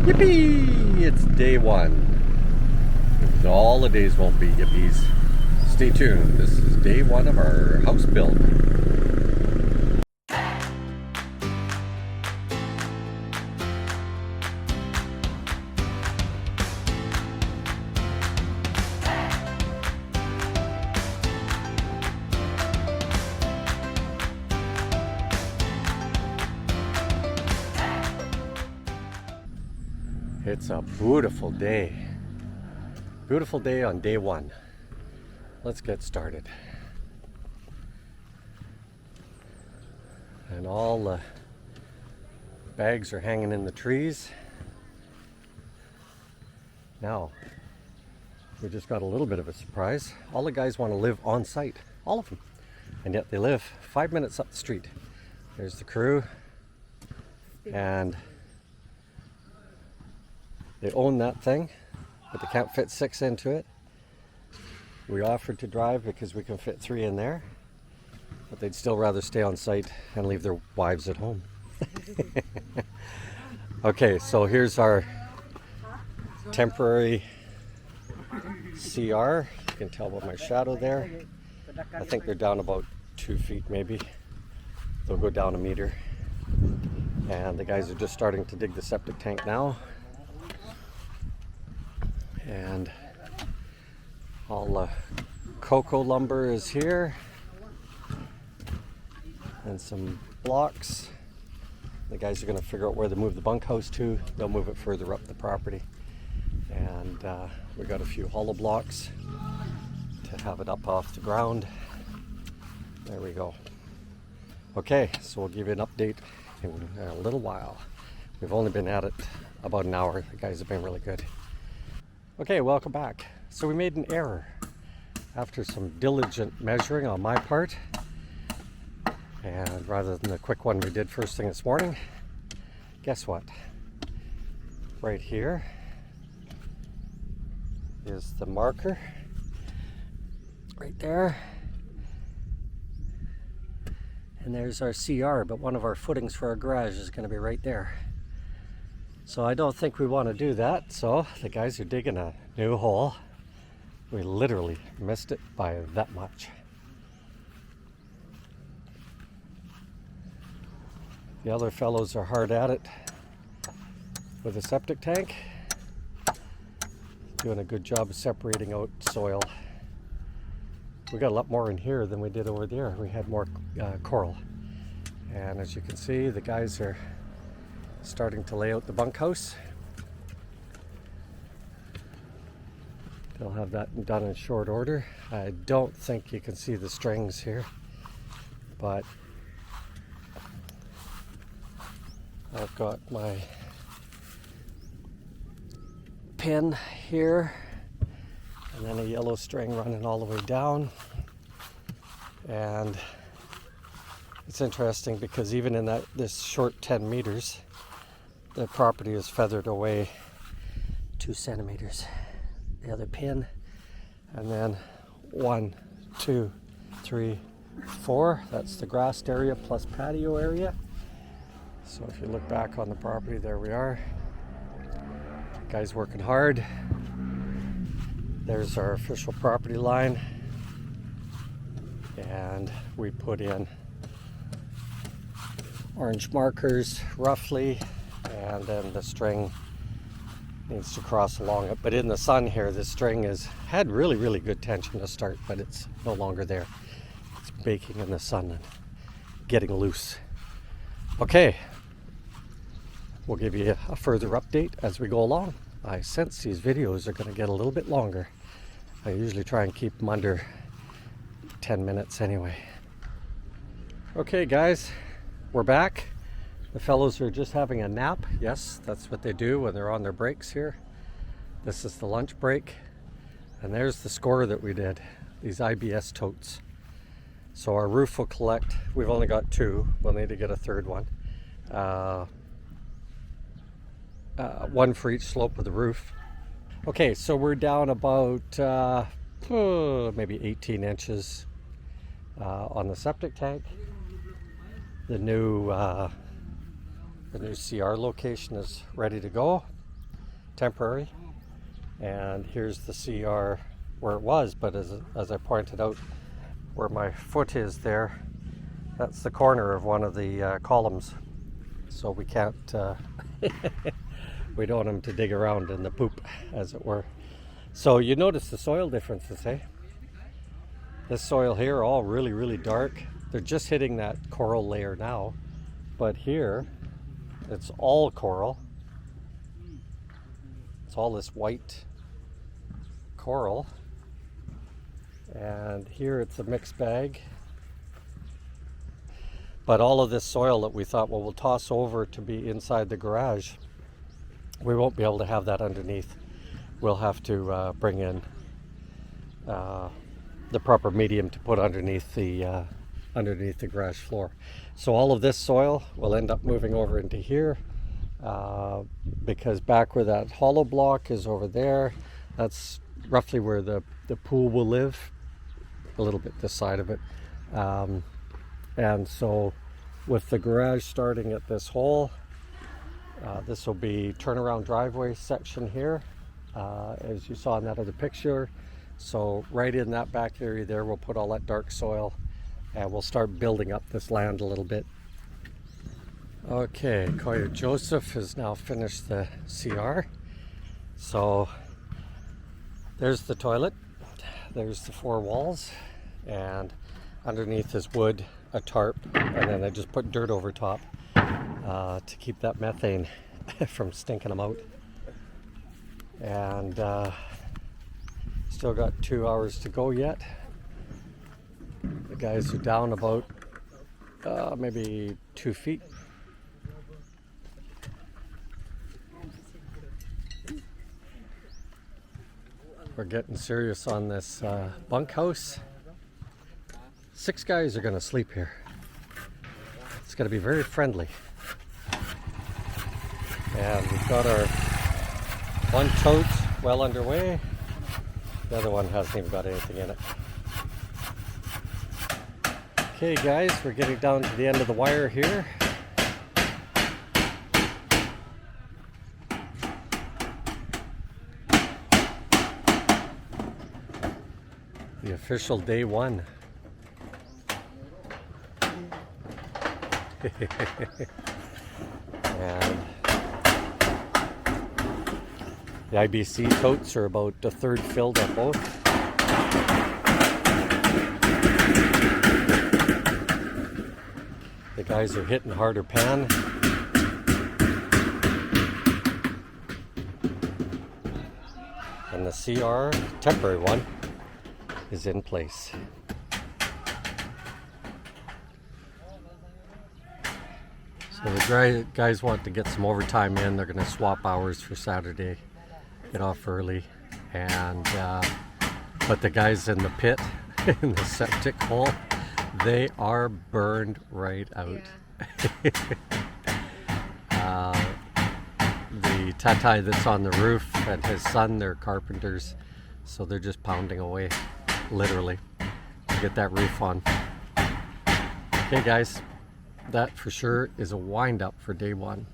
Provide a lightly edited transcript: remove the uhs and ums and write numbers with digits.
Yippee! It's day one. All the days won't be yippies. Stay tuned. This is day one of our house build. It's a beautiful day. Beautiful day on day one. Let's get started. And all the bags are hanging in the trees. Now, we just got a little bit of a surprise. All the guys want to live on site, all of them. And yet they live 5 minutes up the street. There's the crew. And they own that thing, but they can't fit 6 into it. We offered to drive because we can fit 3 in there, but they'd still rather stay on site and leave their wives at home. Okay, so here's our temporary CR. You can tell by my shadow there. I think they're down about 2 feet maybe. They'll go down a meter. And the guys are just starting to dig the septic tank now. And all the cocoa lumber is here, and some blocks. The guys are going to figure out where to move the bunkhouse to. They'll move it further up the property. And we got a few hollow blocks to have it up off the ground. There we go. Okay, so we'll give you an update in a little while. We've only been at it about an hour. The guys have been really good. Okay, welcome back. So we made an error after some diligent measuring on my part, and rather than the quick one we did first thing this morning, guess what? Right here is the marker, right there, and there's our CR, but one of our footings for our garage is going to be right there. So I don't think we want to do that, so the guys are digging a new hole. We literally missed it by that much. The other fellows are hard at it with a septic tank, doing a good job of separating out soil. We got a lot more in here than we did over there. We had more coral. And as you can see, the guys are starting to lay out the bunkhouse. They'll have that done in short order. I don't think you can see the strings here, but I've got my pin here and then a yellow string running all the way down. And it's interesting because even in this short 10 meters, the property is feathered away 2 centimeters. The other pin, and then 1, 2, 3, 4. That's the grassed area plus patio area. So if you look back on the property, there we are. Guys working hard. There's our official property line, and we put in orange markers roughly. And then the string needs to cross along it. But in the sun here, the string had really good tension to start, but it's no longer there. It's baking in the sun and getting loose. Okay, we'll give you a further update as we go along. I sense these videos are going to get a little bit longer. I usually try and keep them under 10 minutes anyway. Okay guys, we're back. The fellows are just having a nap. Yes, that's what they do when they're on their breaks here. This is the lunch break. And there's the score that we did, these IBS totes. So our roof will collect. We've only got 2. We'll need to get a third one. One for each slope of the roof. Okay, so we're down about maybe 18 inches on the septic tank. The new CR location is ready to go. temporary. And here's the CR where it was, but as I pointed out, where my foot is there, that's the corner of one of the columns. So we can't, we don't want them to dig around in the poop, as it were. So you notice the soil differences, eh? This soil here, all really, really dark. They're just hitting that coral layer now. But here, it's all coral. It's all this white coral. And here it's a mixed bag. But all of this soil that we thought, well, we'll toss over to be inside the garage, we won't be able to have that underneath. We'll have to bring in the proper medium to put underneath the garage floor. So all of this soil will end up moving over into here, because back where that hollow block is over there, that's roughly where the pool will live, a little bit this side of it. And so with the garage starting at this hole, this will be turnaround driveway section here, as you saw in that other picture. So right in that back area there, we'll put all that dark soil and we'll start building up this land a little bit. Okay, Koya Joseph has now finished the CR. So there's the toilet, there's the 4 walls, and underneath is wood, a tarp, and then I just put dirt over top to keep that methane from stinking them out. And still got 2 hours to go yet. The guys are down about maybe 2 feet. We're getting serious on this bunkhouse. 6 guys are going to sleep here. It's going to be very friendly. And we've got our one tote well underway. The other one hasn't even got anything in it. Okay guys, we're getting down to the end of the wire here. The official day 1. And the IBC totes are about a third filled on both. The guys are hitting harder pan. And the CR, temporary one, is in place. So the guys want to get some overtime in. They're going to swap hours for Saturday, get off early, and but the guys in the pit, in the septic hole, they are burned right out. The tatai that's on the roof and his son, they're carpenters, so they're just pounding away, literally, to get that roof on. Okay guys, that for sure is a wind up for day 1.